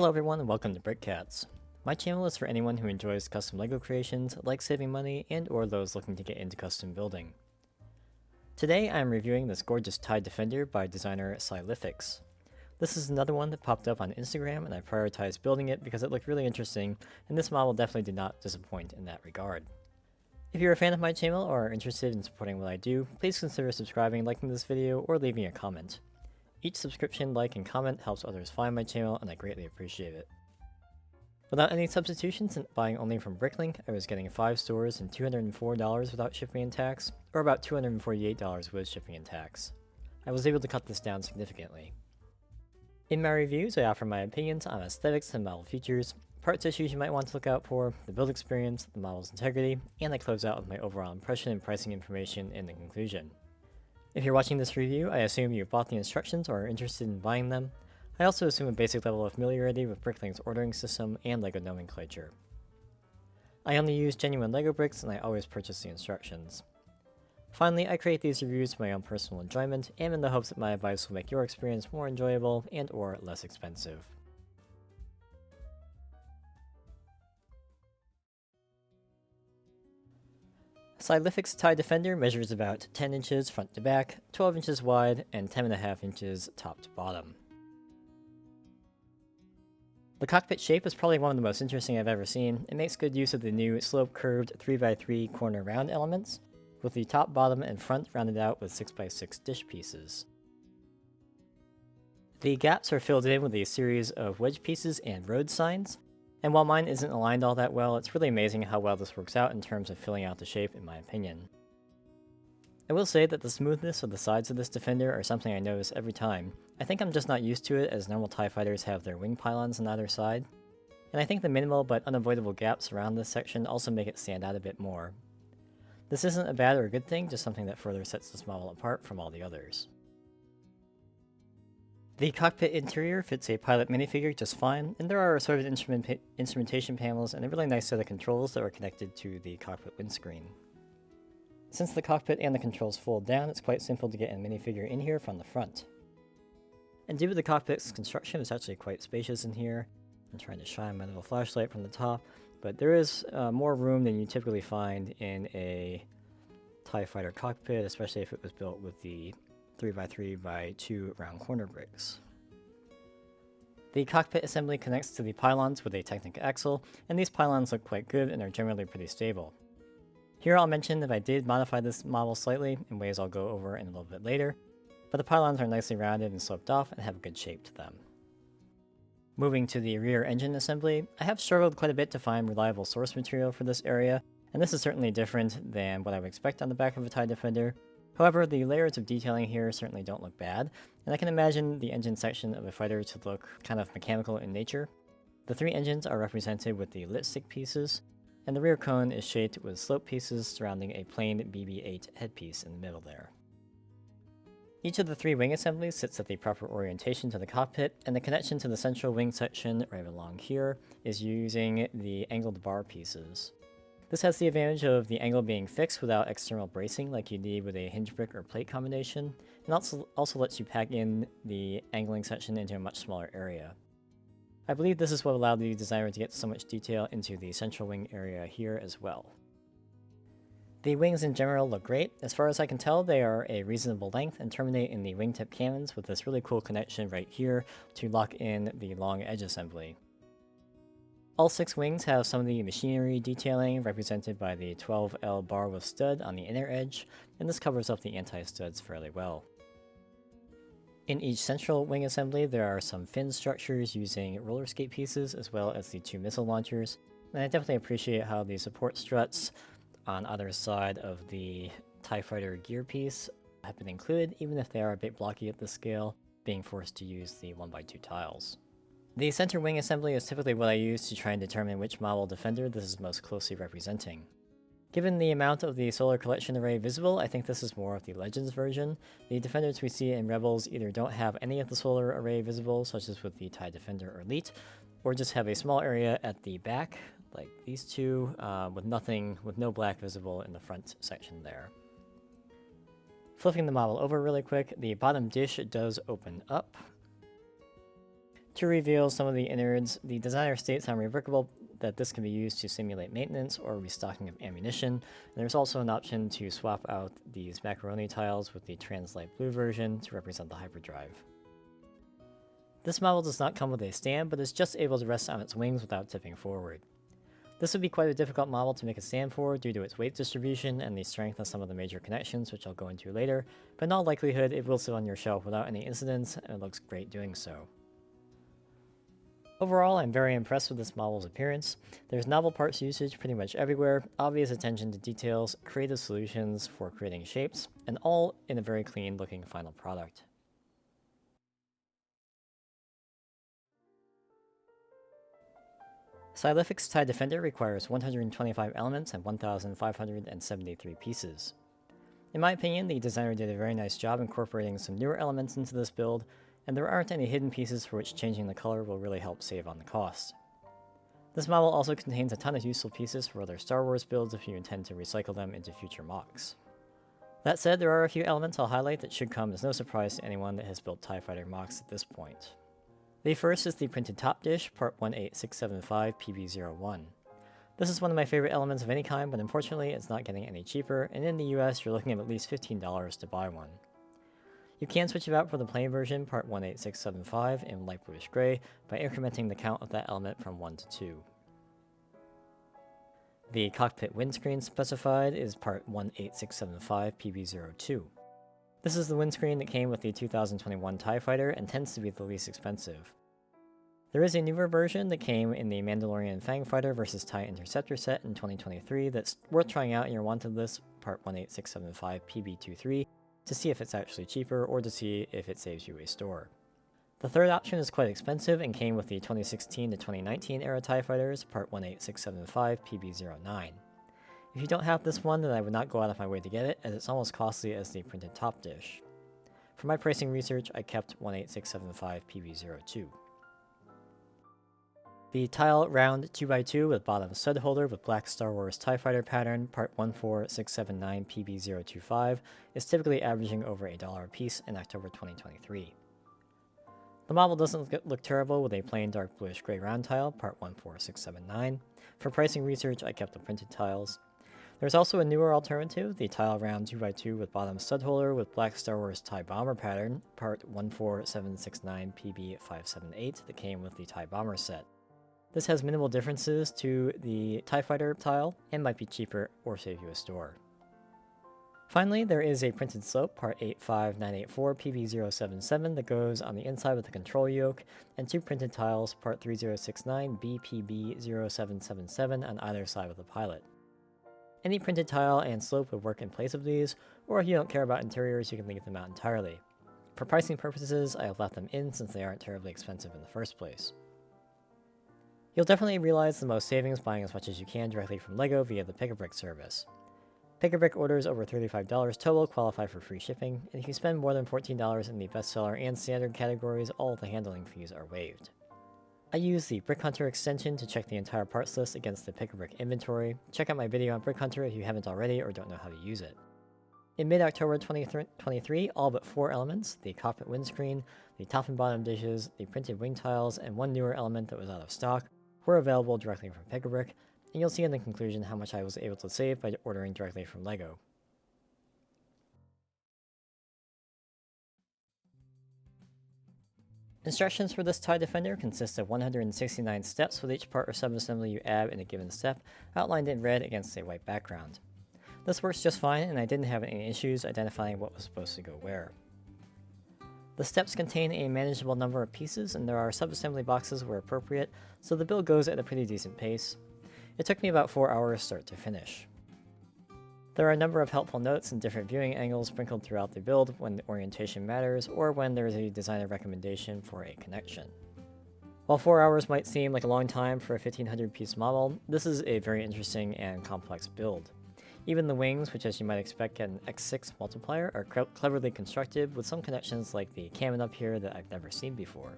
Hello everyone and welcome to BrickCats. My channel is for anyone who enjoys custom LEGO creations, likes saving money, and or those looking to get into custom building. Today I am reviewing this gorgeous TIE Defender by designer Sylyphics. This is another one that popped up on Instagram and I prioritized building it because it looked really interesting, and this model definitely did not disappoint in that regard. If you're a fan of my channel or are interested in supporting what I do, please consider subscribing, liking this video, or leaving a comment. Each subscription, like, and comment helps others find my channel, and I greatly appreciate it. Without any substitutions and buying only from Bricklink, I was getting 5 stores and $204 without shipping and tax, or about $248 with shipping and tax. I was able to cut this down significantly. In my reviews, I offer my opinions on aesthetics and model features, parts issues you might want to look out for, the build experience, the model's integrity, and I close out with my overall impression and pricing information in the conclusion. If you're watching this review, I assume you've bought the instructions or are interested in buying them. I also assume a basic level of familiarity with Bricklink's ordering system and LEGO nomenclature. I only use genuine LEGO bricks and I always purchase the instructions. Finally, I create these reviews for my own personal enjoyment and in the hopes that my advice will make your experience more enjoyable and or less expensive. Sylyphics TIE Defender measures about 10 inches front to back, 12 inches wide, and 10.5 inches top to bottom. The cockpit shape is probably one of the most interesting I've ever seen. It makes good use of the new slope-curved 3x3 corner round elements, with the top, bottom, and front rounded out with 6x6 dish pieces. The gaps are filled in with a series of wedge pieces and road signs, and while mine isn't aligned all that well, it's really amazing how well this works out in terms of filling out the shape in my opinion. I will say that the smoothness of the sides of this Defender are something I notice every time. I think I'm just not used to it as normal TIE fighters have their wing pylons on either side, and I think the minimal but unavoidable gaps around this section also make it stand out a bit more. This isn't a bad or a good thing, just something that further sets this model apart from all the others. The cockpit interior fits a pilot minifigure just fine, and there are assorted instrumentation panels and a really nice set of controls that are connected to the cockpit windscreen. Since the cockpit and the controls fold down, it's quite simple to get a minifigure in here from the front. And due to the cockpit's construction, it's actually quite spacious in here. I'm trying to shine my little flashlight from the top, but there is more room than you typically find in a TIE fighter cockpit, especially if it was built with the 3x3x2 round corner bricks. The cockpit assembly connects to the pylons with a Technic axle, and these pylons look quite good and are generally pretty stable. Here I'll mention that I did modify this model slightly in ways I'll go over in a little bit later, but the pylons are nicely rounded and sloped off and have a good shape to them. Moving to the rear engine assembly, I have struggled quite a bit to find reliable source material for this area, and this is certainly different than what I would expect on the back of a TIE Defender. However, the layers of detailing here certainly don't look bad, and I can imagine the engine section of a fighter to look kind of mechanical in nature. The 3 engines are represented with the lit stick pieces, and the rear cone is shaped with slope pieces surrounding a plain BB-8 headpiece in the middle there. Each of the 3 wing assemblies sits at the proper orientation to the cockpit, and the connection to the central wing section right along here is using the angled bar pieces. This has the advantage of the angle being fixed without external bracing like you need with a hinge brick or plate combination, and also lets you pack in the angling section into a much smaller area. I believe this is what allowed the designer to get so much detail into the central wing area here as well. The wings in general look great. As far as I can tell, they are a reasonable length and terminate in the wingtip cannons with this really cool connection right here to lock in the long edge assembly. All 6 wings have some of the machinery detailing represented by the 12L bar with stud on the inner edge, and this covers up the anti-studs fairly well. In each central wing assembly, there are some fin structures using roller skate pieces as well as the 2 missile launchers, and I definitely appreciate how the support struts on either side of the TIE Fighter gear piece have been included, even if they are a bit blocky at this scale, being forced to use the 1x2 tiles. The center wing assembly is typically what I use to try and determine which model Defender this is most closely representing. Given the amount of the Solar Collection Array visible, I think this is more of the Legends version. The Defenders we see in Rebels either don't have any of the Solar Array visible, such as with the TIE Defender or Elite, or just have a small area at the back, like these two, with no black visible in the front section there. Flipping the model over really quick, the bottom dish does open up. To reveal some of the innards, the designer states on Rebrickable that this can be used to simulate maintenance or restocking of ammunition, and there's also an option to swap out these macaroni tiles with the trans-light blue version to represent the hyperdrive. This model does not come with a stand, but is just able to rest on its wings without tipping forward. This would be quite a difficult model to make a stand for due to its weight distribution and the strength of some of the major connections, which I'll go into later, but in all likelihood it will sit on your shelf without any incidents, and it looks great doing so. Overall, I'm very impressed with this model's appearance. There's novel parts usage pretty much everywhere, obvious attention to details, creative solutions for creating shapes, and all in a very clean looking final product. Sylyphics TIE Defender requires 125 elements and 1,573 pieces. In my opinion, the designer did a very nice job incorporating some newer elements into this build, and there aren't any hidden pieces for which changing the color will really help save on the cost. This model also contains a ton of useful pieces for other Star Wars builds if you intend to recycle them into future mocks. That said, there are a few elements I'll highlight that should come as no surprise to anyone that has built TIE Fighter mocks at this point. The first is the printed top dish, part 18675 PB01. This is one of my favorite elements of any kind, but unfortunately it's not getting any cheaper, and in the US you're looking at least $15 to buy one. You can switch it out for the plain version, part 18675 in light bluish gray, by incrementing the count of that element from 1 to 2. The cockpit windscreen specified is part 18675 PB02. This is the windscreen that came with the 2021 TIE Fighter and tends to be the least expensive. There is a newer version that came in the Mandalorian Fang Fighter vs. TIE Interceptor set in 2023 that's worth trying out in your wanted list, part 18675 PB23, to see if it's actually cheaper or to see if it saves you a store. The third option is quite expensive and came with the 2016 to 2019 era TIE Fighters, part 18675 PB09. If you don't have this one, then I would not go out of my way to get it, as it's almost costly as the printed top dish. For my pricing research, I kept 18675 PB02. The tile round 2x2 with bottom stud holder with black Star Wars TIE Fighter pattern, part 14679 PB025, is typically averaging over $1 a piece in October 2023. The model doesn't look terrible with a plain dark bluish gray round tile, part 14679. For pricing research, I kept the printed tiles. There's also a newer alternative, the tile round 2x2 with bottom stud holder with black Star Wars TIE Bomber pattern, part 14769 PB578 that came with the TIE Bomber set. This has minimal differences to the TIE Fighter tile and might be cheaper or save you a store. Finally, there is a printed slope, part 85984 PB077 that goes on the inside with the control yoke, and two printed tiles, part 3069 BPB0777 on either side with the pilot. Any printed tile and slope would work in place of these, or if you don't care about interiors, you can leave them out entirely. For pricing purposes, I have left them in since they aren't terribly expensive in the first place. You'll definitely realize the most savings buying as much as you can directly from LEGO via the Pick-a-Brick service. Pick-a-Brick orders over $35 total qualify for free shipping, and if you spend more than $14 in the bestseller and standard categories, all of the handling fees are waived. I use the Brick Hunter extension to check the entire parts list against the Pick-a-Brick inventory. Check out my video on Brick Hunter if you haven't already or don't know how to use it. In mid-October 2023, all but 4 elements, the cockpit windscreen, the top and bottom dishes, the printed wing tiles, and one newer element that was out of stock, were available directly from Pick-a-Brick, and you'll see in the conclusion how much I was able to save by ordering directly from LEGO. Instructions for this TIE Defender consist of 169 steps with each part or subassembly you add in a given step, outlined in red against a white background. This works just fine, and I didn't have any issues identifying what was supposed to go where. The steps contain a manageable number of pieces, and there are subassembly boxes where appropriate, so the build goes at a pretty decent pace. It took me about 4 hours start to finish. There are a number of helpful notes and different viewing angles sprinkled throughout the build when the orientation matters, or when there is a designer recommendation for a connection. While 4 hours might seem like a long time for a 1500 piece model, this is a very interesting and complex build. Even the wings, which as you might expect get an X6 multiplier, are cleverly constructed with some connections like the cannon up here that I've never seen before.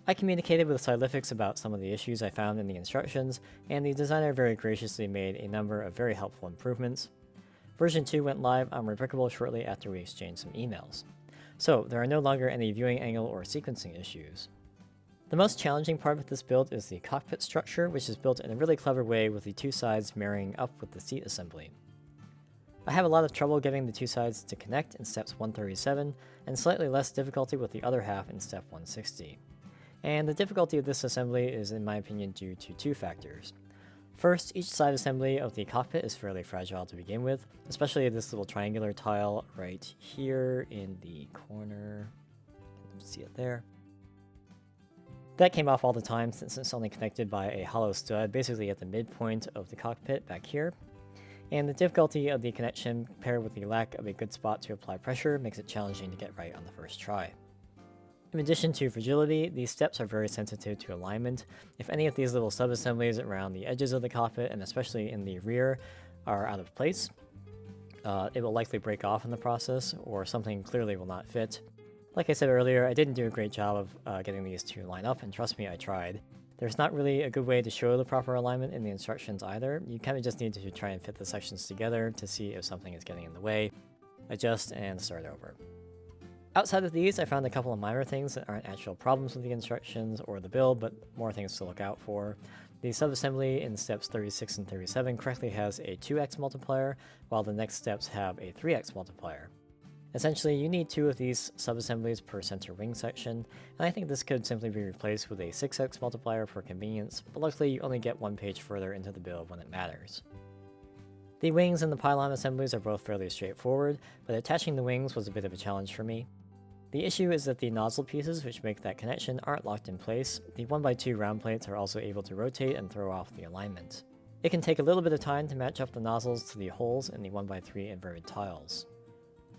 I communicated with Sylyphics about some of the issues I found in the instructions, and the designer very graciously made a number of very helpful improvements. Version 2 went live on Rebrickable shortly after we exchanged some emails. So there are no longer any viewing angle or sequencing issues. The most challenging part of this build is the cockpit structure, which is built in a really clever way with the two sides marrying up with the seat assembly. I have a lot of trouble getting the two sides to connect in steps 137, and slightly less difficulty with the other half in step 160. And the difficulty of this assembly is, in my opinion, due to two factors. First, each side assembly of the cockpit is fairly fragile to begin with, especially this little triangular tile right here in the corner. You can see it there. That came off all the time since it's only connected by a hollow stud basically at the midpoint of the cockpit back here. And the difficulty of the connection paired with the lack of a good spot to apply pressure makes it challenging to get right on the first try. In addition to fragility, these steps are very sensitive to alignment. If any of these little sub-assemblies around the edges of the cockpit, and especially in the rear, are out of place, it will likely break off in the process, or something clearly will not fit. Like I said earlier, I didn't do a great job of getting these to line up, and trust me, I tried. There's not really a good way to show the proper alignment in the instructions either. You kind of just need to try and fit the sections together to see if something is getting in the way, adjust, and start over. Outside of these, I found a couple of minor things that aren't actual problems with the instructions or the build, but more things to look out for. The subassembly in steps 36 and 37 correctly has a 2x multiplier, while the next steps have a 3x multiplier. Essentially, you need two of these subassemblies per center wing section, and I think this could simply be replaced with a 6x multiplier for convenience, but luckily you only get one page further into the build when it matters. The wings and the pylon assemblies are both fairly straightforward, but attaching the wings was a bit of a challenge for me. The issue is that the nozzle pieces which make that connection aren't locked in place. The 1x2 round plates are also able to rotate and throw off the alignment. It can take a little bit of time to match up the nozzles to the holes in the 1x3 inverted tiles.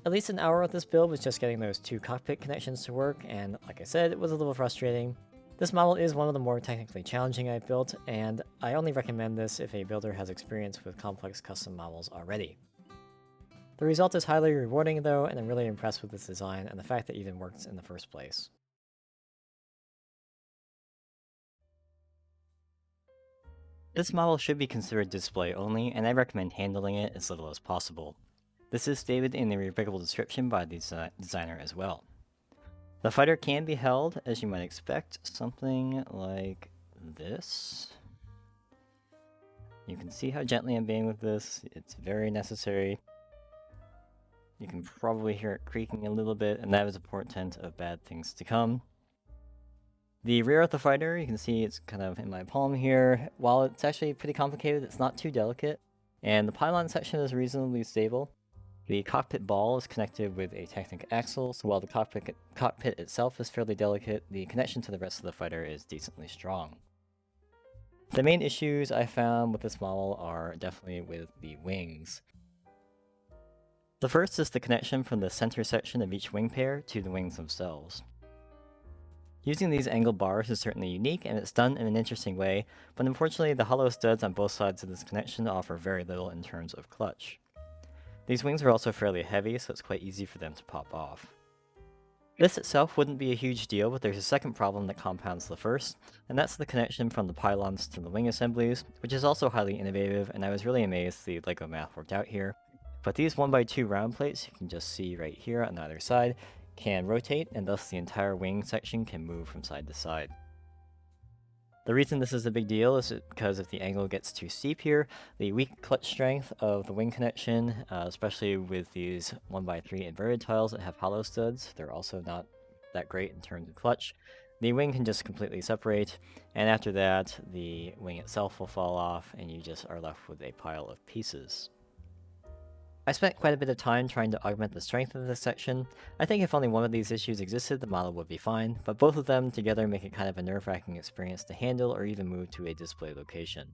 At least an hour with this build was just getting those two cockpit connections to work, and like I said, it was a little frustrating. This model is one of the more technically challenging I've built, and I only recommend this if a builder has experience with complex custom models already. The result is highly rewarding though, and I'm really impressed with this design and the fact that it even works in the first place. This model should be considered display only, and I recommend handling it as little as possible. This is stated in the rebreakable description by the designer as well. The fighter can be held, as you might expect, something like this. You can see how gently I'm being with this. It's very necessary. You can probably hear it creaking a little bit, and that is a portent of bad things to come. The rear of the fighter, you can see it's kind of in my palm here. While it's actually pretty complicated, it's not too delicate, and the pylon section is reasonably stable. The cockpit ball is connected with a Technic axle, so while the cockpit itself is fairly delicate, the connection to the rest of the fighter is decently strong. The main issues I found with this model are definitely with the wings. The first is the connection from the center section of each wing pair to the wings themselves. Using these angled bars is certainly unique, and it's done in an interesting way, but unfortunately the hollow studs on both sides of this connection offer very little in terms of clutch. These wings are also fairly heavy, so it's quite easy for them to pop off. This itself wouldn't be a huge deal, but there's a second problem that compounds the first, and that's the connection from the pylons to the wing assemblies, which is also highly innovative, and I was really amazed the LEGO math worked out here. But these 1x2 round plates, you can just see right here on either side, can rotate, and thus the entire wing section can move from side to side. The reason this is a big deal is because if the angle gets too steep here, the weak clutch strength of the wing connection, especially with these 1x3 inverted tiles that have hollow studs, they're also not that great in terms of clutch. The wing can just completely separate, and after that, the wing itself will fall off, and you just are left with a pile of pieces. I spent quite a bit of time trying to augment the strength of this section. I think if only one of these issues existed, the model would be fine, but both of them together make it kind of a nerve-wracking experience to handle or even move to a display location.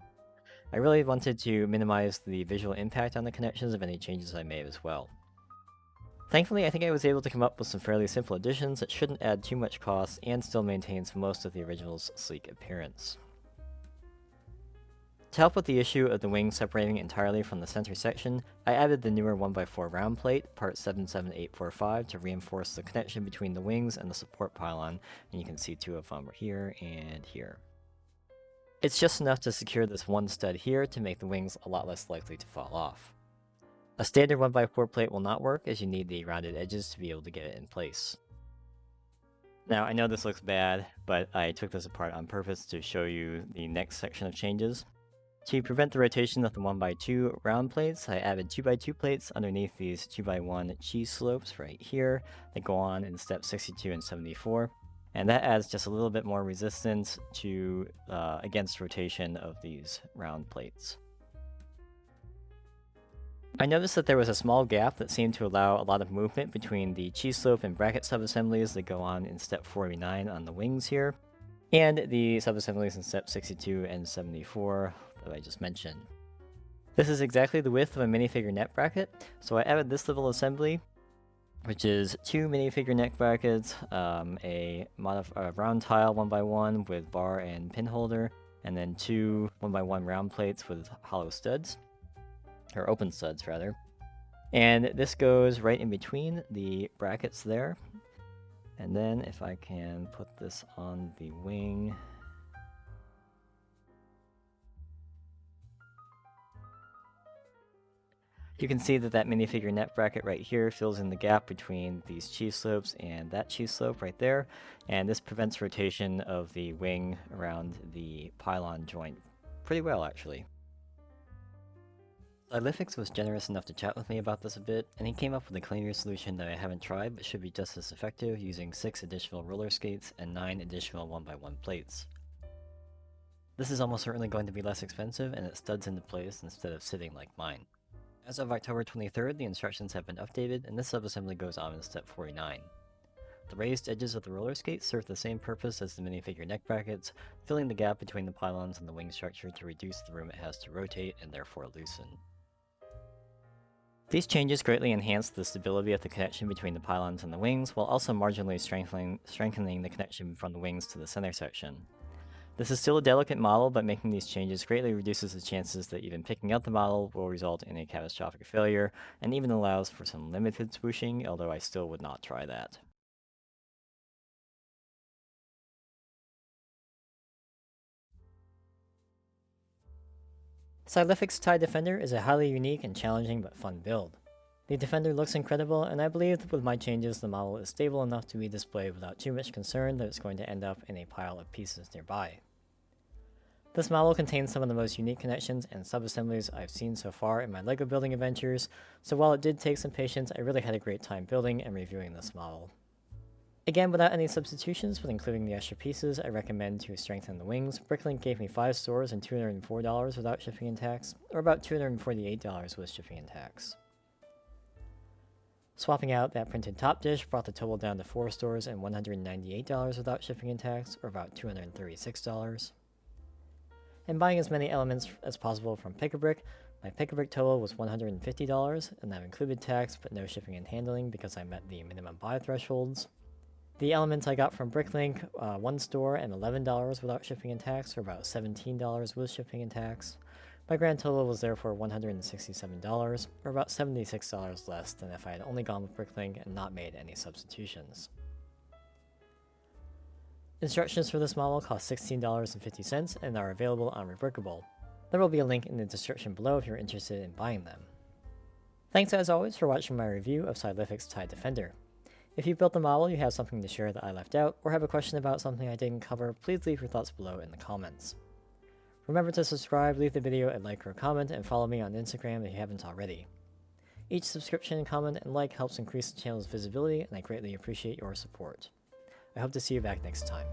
I really wanted to minimize the visual impact on the connections of any changes I made as well. Thankfully, I think I was able to come up with some fairly simple additions that shouldn't add too much cost and still maintains most of the original's sleek appearance. To help with the issue of the wings separating entirely from the center section, I added the newer 1x4 round plate, part 77845, to reinforce the connection between the wings and the support pylon, and you can see two of them here and here. It's just enough to secure this one stud here to make the wings a lot less likely to fall off. A standard 1x4 plate will not work, as you need the rounded edges to be able to get it in place. Now, I know this looks bad, but I took this apart on purpose to show you the next section of changes. To prevent the rotation of the 1x2 round plates, I added 2x2 plates underneath these 2x1 cheese slopes right here that go on in steps 62 and 74. And that adds just a little bit more resistance to against rotation of these round plates. I noticed that there was a small gap that seemed to allow a lot of movement between the cheese slope and bracket subassemblies that go on in step 49 on the wings here, and the subassemblies in step 62 and 74 that I just mentioned. This is exactly the width of a minifigure neck bracket, so I added this little assembly, which is 2 minifigure neck brackets, a round tile 1x1 with bar and pin holder, and then 2 1x1 round plates with hollow studs. Or open studs, rather. And this goes right in between the brackets there. And then if I can put this on the wing. You can see that that minifigure net bracket right here fills in the gap between these cheese slopes and that cheese slope right there. And this prevents rotation of the wing around the pylon joint pretty well, actually. Sylyphics was generous enough to chat with me about this a bit, and he came up with a cleaner solution that I haven't tried but should be just as effective, using 6 additional roller skates and 9 additional 1x1 plates. This is almost certainly going to be less expensive, and it studs into place instead of sitting like mine. As of October 23rd, the instructions have been updated, and this subassembly goes on in step 49. The raised edges of the roller skates serve the same purpose as the minifigure neck brackets, filling the gap between the pylons and the wing structure to reduce the room it has to rotate and therefore loosen. These changes greatly enhance the stability of the connection between the pylons and the wings, while also marginally strengthening the connection from the wings to the center section. This is still a delicate model, but making these changes greatly reduces the chances that even picking up the model will result in a catastrophic failure, and even allows for some limited swooshing, although I still would not try that. Sylyphics TIE Defender is a highly unique and challenging but fun build. The Defender looks incredible, and I believe that with my changes the model is stable enough to be displayed without too much concern that it's going to end up in a pile of pieces nearby. This model contains some of the most unique connections and subassemblies I've seen so far in my LEGO building adventures, so while it did take some patience, I really had a great time building and reviewing this model. Again, without any substitutions, but including the extra pieces, I recommend to strengthen the wings. Bricklink gave me 5 stores and $204 without shipping and tax, or about $248 with shipping and tax. Swapping out that printed top dish brought the total down to 4 stores and $198 without shipping and tax, or about $236. And buying as many elements as possible from Pick-a-Brick, my Pick-a-Brick total was $150, and that included tax but no shipping and handling because I met the minimum buy thresholds. The elements I got from Bricklink, 1 store and $11 without shipping and tax, or about $17 with shipping and tax. My grand total was therefore $167, or about $76 less than if I had only gone with Bricklink and not made any substitutions. Instructions for this model cost $16.50 and are available on Rebrickable. There will be a link in the description below if you're interested in buying them. Thanks as always for watching my review of Sylyphics TIE Defender. If you built the model, you have something to share that I left out, or have a question about something I didn't cover, please leave your thoughts below in the comments. Remember to subscribe, leave the video a like or a comment, and follow me on Instagram if you haven't already. Each subscription, comment, and like helps increase the channel's visibility, and I greatly appreciate your support. I hope to see you back next time.